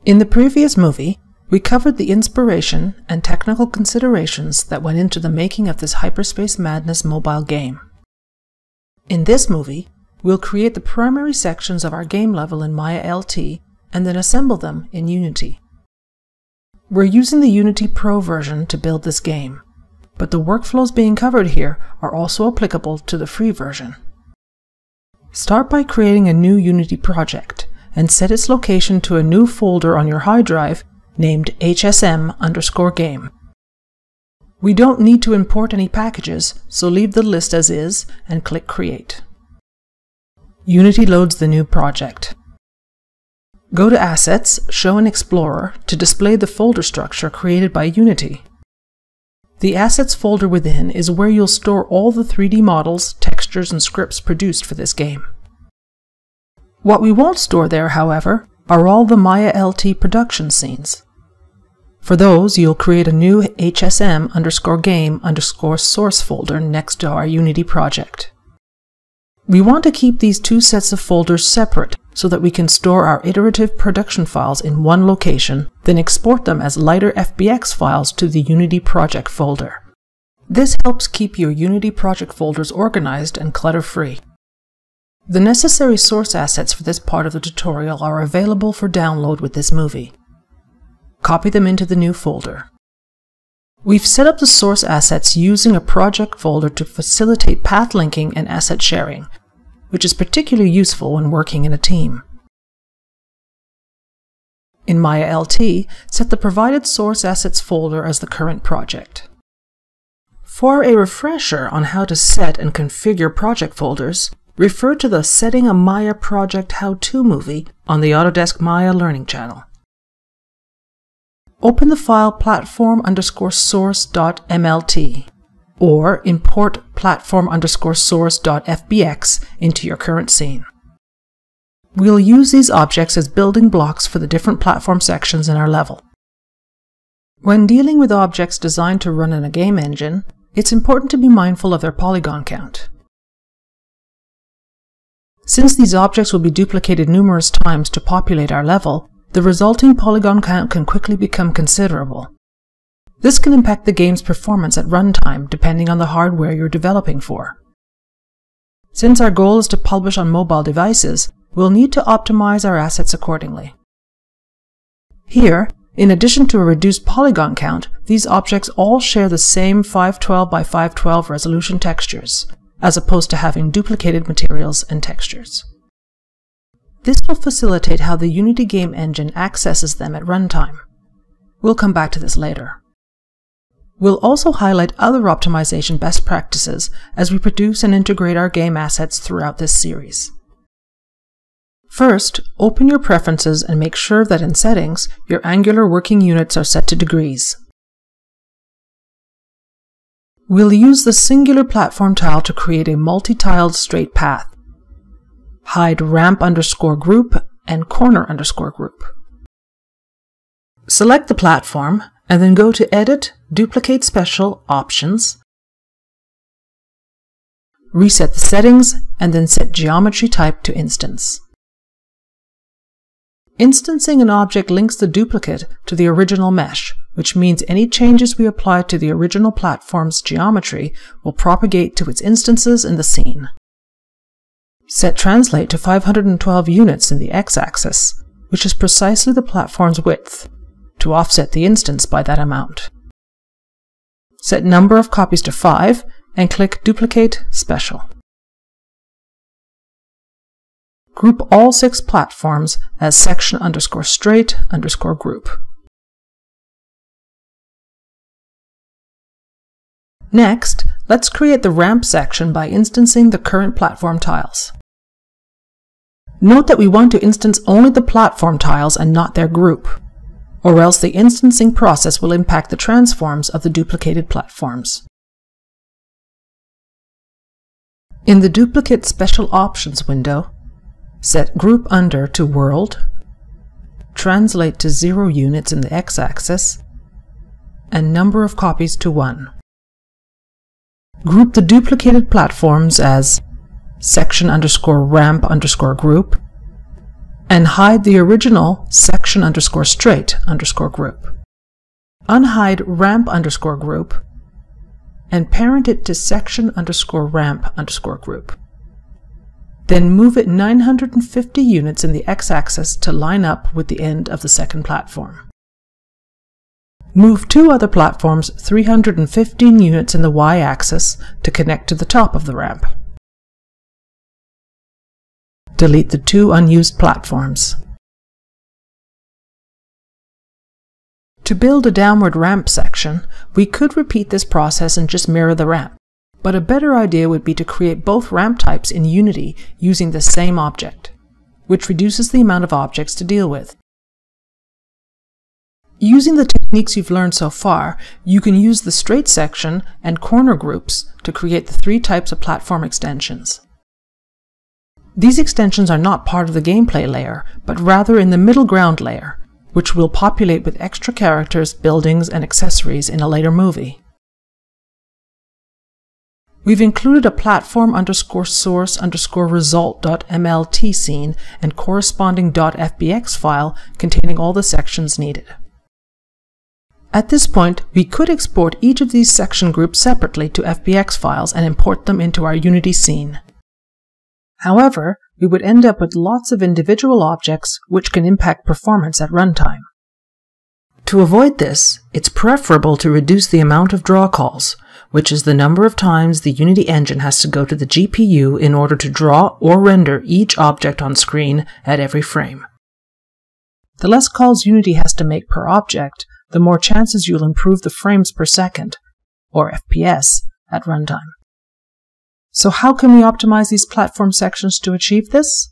In the previous movie, we covered the inspiration and technical considerations that went into the making of this Hyperspace Madness mobile game. In this movie, we'll create the primary sections of our game level in Maya LT and then assemble them in Unity. We're using the Unity Pro version to build this game, but the workflows being covered here are also applicable to the free version. Start by creating a new Unity project and set its location to a new folder on your hard drive named HSM_game. We don't need to import any packages, so leave the list as is and click Create. Unity loads the new project. Go to Assets, Show in Explorer to display the folder structure created by Unity. The Assets folder within is where you'll store all the 3D models, textures, and scripts produced for this game. What we won't store there, however, are all the Maya LT production scenes. For those, you'll create a new HSM_game_source folder next to our Unity project. We want to keep these two sets of folders separate so that we can store our iterative production files in one location, then export them as lighter FBX files to the Unity project folder. This helps keep your Unity project folders organized and clutter-free. The necessary source assets for this part of the tutorial are available for download with this movie. Copy them into the new folder. We've set up the source assets using a project folder to facilitate path linking and asset sharing, which is particularly useful when working in a team. In Maya LT, set the provided source assets folder as the current project. For a refresher on how to set and configure project folders, refer to the Setting a Maya Project How-To movie on the Autodesk Maya Learning channel. Open the file platform_source.mlt or import platform_source.fbx into your current scene. We'll use these objects as building blocks for the different platform sections in our level. When dealing with objects designed to run in a game engine, it's important to be mindful of their polygon count. Since these objects will be duplicated numerous times to populate our level, the resulting polygon count can quickly become considerable. This can impact the game's performance at runtime depending on the hardware you're developing for. Since our goal is to publish on mobile devices, we'll need to optimize our assets accordingly. Here, in addition to a reduced polygon count, these objects all share the same 512 by 512 resolution textures, as opposed to having duplicated materials and textures. This will facilitate how the Unity game engine accesses them at runtime. We'll come back to this later. We'll also highlight other optimization best practices as we produce and integrate our game assets throughout this series. First, open your preferences and make sure that in Settings, your Angular working units are set to degrees. We'll use the singular platform tile to create a multi-tiled straight path. Hide ramp_group and corner_group. Select the platform and then go to Edit, Duplicate Special, Options, reset the settings, and then set geometry type to Instance. Instancing an object links the duplicate to the original mesh, which means any changes we apply to the original platform's geometry will propagate to its instances in the scene. Set Translate to 512 units in the x-axis, which is precisely the platform's width, to offset the instance by that amount. Set Number of copies to 5 and click Duplicate Special. Group all 6 platforms as section_straight_group. Next, let's create the ramp section by instancing the current platform tiles. Note that we want to instance only the platform tiles and not their group, or else the instancing process will impact the transforms of the duplicated platforms. In the Duplicate Special Options window, set Group Under to World, Translate to 0 units in the x-axis, and Number of copies to 1. Group the duplicated platforms as section_ramp_group, and hide the original section_straight_group. Unhide ramp_group and parent it to section_ramp_group. Then move it 950 units in the x-axis to line up with the end of the second platform. Move two other platforms 315 units in the y-axis to connect to the top of the ramp. Delete the two unused platforms. To build a downward ramp section, we could repeat this process and just mirror the ramp. But a better idea would be to create both ramp types in Unity using the same object, which reduces the amount of objects to deal with. Using the techniques you've learned so far, you can use the straight section and corner groups to create the three types of platform extensions. These extensions are not part of the gameplay layer, but rather in the middle ground layer, which we'll populate with extra characters, buildings, and accessories in a later movie. We've included a platform_source_result.mlt scene and corresponding .fbx file containing all the sections needed. At this point, we could export each of these section groups separately to FBX files and import them into our Unity scene. However, we would end up with lots of individual objects which can impact performance at runtime. To avoid this, it's preferable to reduce the amount of draw calls, which is the number of times the Unity engine has to go to the GPU in order to draw or render each object on screen at every frame. The less calls Unity has to make per object, the more chances you'll improve the frames per second, or FPS, at runtime. So how can we optimize these platform sections to achieve this?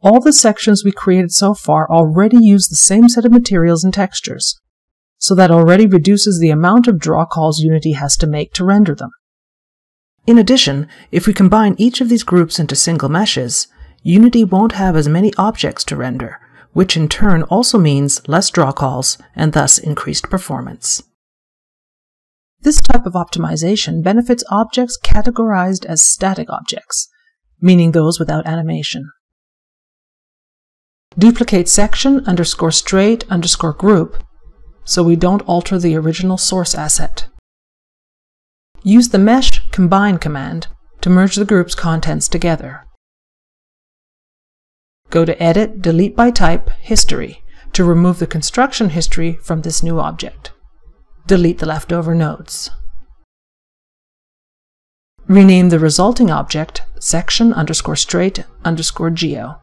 All the sections we created so far already use the same set of materials and textures, so that already reduces the amount of draw calls Unity has to make to render them. In addition, if we combine each of these groups into single meshes, Unity won't have as many objects to render, which in turn also means less draw calls and thus increased performance. This type of optimization benefits objects categorized as static objects, meaning those without animation. Duplicate section_straight_group so we don't alter the original source asset. Use the mesh combine command to merge the group's contents together. Go to Edit, Delete by Type, History to remove the construction history from this new object. Delete the leftover nodes. Rename the resulting object section_straight_geo.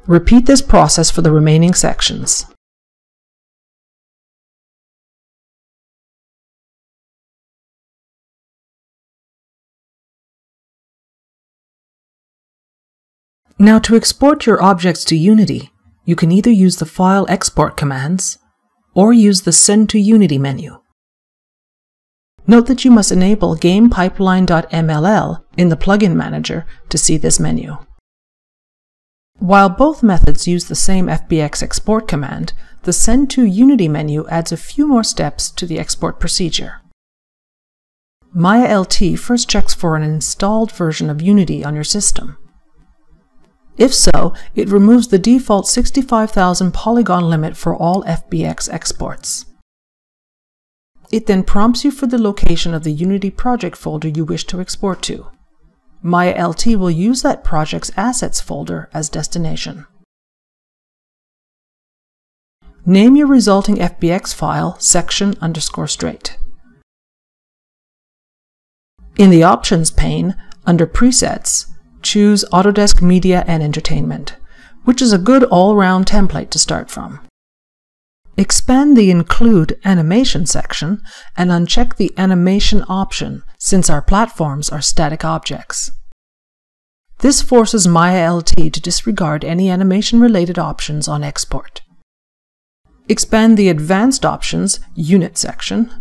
Repeat this process for the remaining sections. Now to export your objects to Unity, you can either use the file export commands or use the Send to Unity menu. Note that you must enable gamepipeline.mll in the plugin manager to see this menu. While both methods use the same FBX export command, the Send to Unity menu adds a few more steps to the export procedure. MayaLT first checks for an installed version of Unity on your system. If so, it removes the default 65,000 polygon limit for all FBX exports. It then prompts you for the location of the Unity project folder you wish to export to. MayaLT will use that project's assets folder as destination. Name your resulting FBX file section_straight. In the Options pane, under Presets, choose Autodesk Media and Entertainment, which is a good all-round template to start from. Expand the Include Animation section and uncheck the Animation option since our platforms are static objects. This forces MayaLT to disregard any animation-related options on export. Expand the Advanced Options Unit section.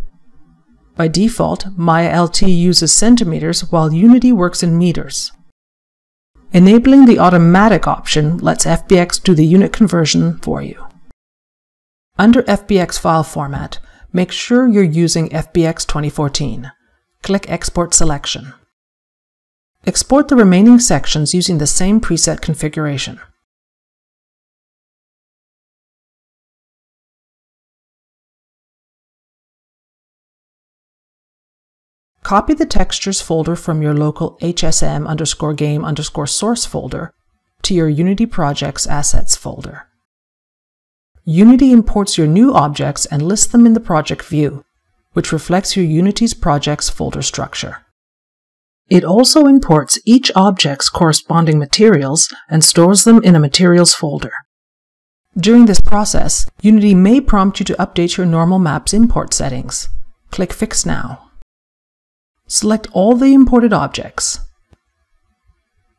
By default, MayaLT uses centimeters while Unity works in meters. Enabling the Automatic option lets FBX do the unit conversion for you. Under FBX file format, make sure you're using FBX 2014. Click Export Selection. Export the remaining sections using the same preset configuration. copy the textures folder from your local hsm_game_source folder to your Unity Projects Assets folder. Unity imports your new objects and lists them in the project view, which reflects your Unity's projects folder structure. It also imports each object's corresponding materials and stores them in a materials folder. During this process, Unity may prompt you to update your normal map's import settings. Click Fix Now. Select all the imported objects.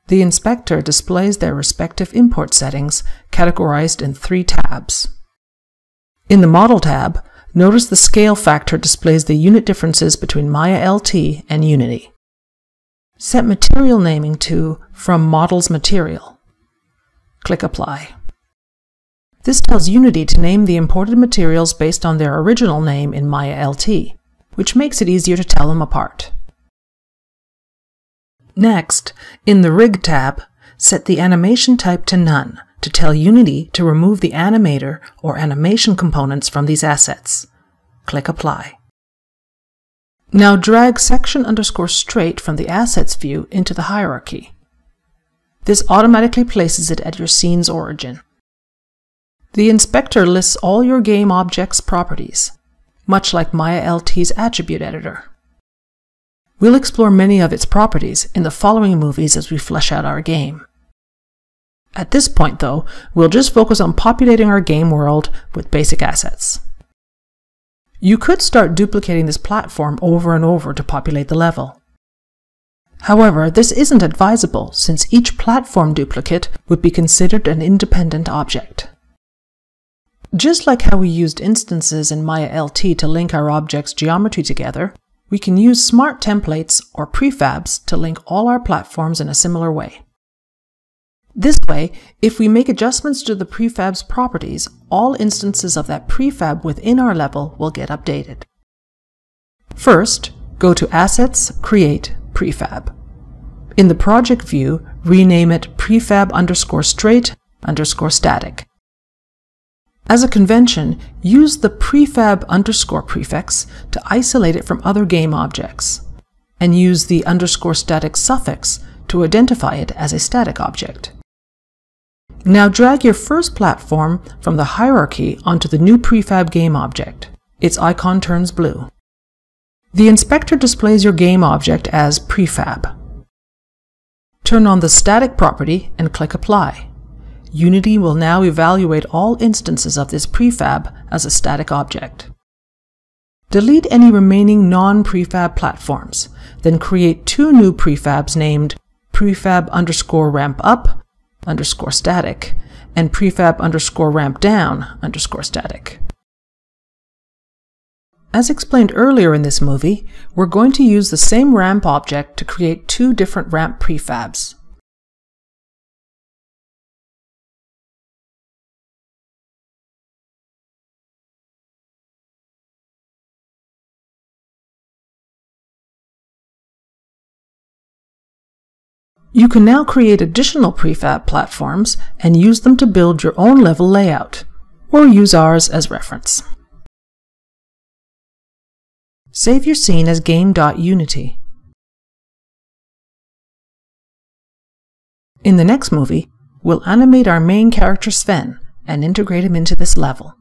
The inspector displays their respective import settings categorized in 3 tabs. In the Model tab, notice the scale factor displays the unit differences between Maya LT and Unity. Set material naming to From Models Material. Click Apply. This tells Unity to name the imported materials based on their original name in Maya LT, which makes it easier to tell them apart. Next, in the Rig tab, set the animation type to None to tell Unity to remove the animator or animation components from these assets. Click Apply. Now drag section_straight from the Assets view into the hierarchy. This automatically places it at your scene's origin. The inspector lists all your game objects' properties, much like Maya LT's attribute editor. We'll explore many of its properties in the following movies as we flesh out our game. At this point, though, we'll just focus on populating our game world with basic assets. You could start duplicating this platform over and over to populate the level. However, this isn't advisable since each platform duplicate would be considered an independent object. Just like how we used instances in Maya LT to link our objects' geometry together, we can use smart templates or prefabs to link all our platforms in a similar way. This way, if we make adjustments to the prefab's properties, all instances of that prefab within our level will get updated. First, go to Assets, Create, Prefab. In the project view, rename it prefab_straight_static. As a convention, use the prefab _ prefix to isolate it from other game objects, and use the _static suffix to identify it as a static object. Now drag your first platform from the hierarchy onto the new prefab game object. Its icon turns blue. The inspector displays your game object as prefab. Turn on the static property and click Apply. Unity will now evaluate all instances of this prefab as a static object. Delete any remaining non-prefab platforms, then create 2 new prefabs named prefab_ramp_up _static and prefab_ramp_down _static. As explained earlier in this movie, we're going to use the same ramp object to create 2 different ramp prefabs. You can now create additional prefab platforms and use them to build your own level layout, or use ours as reference. Save your scene as game.unity. In the next movie, we'll animate our main character Sven and integrate him into this level.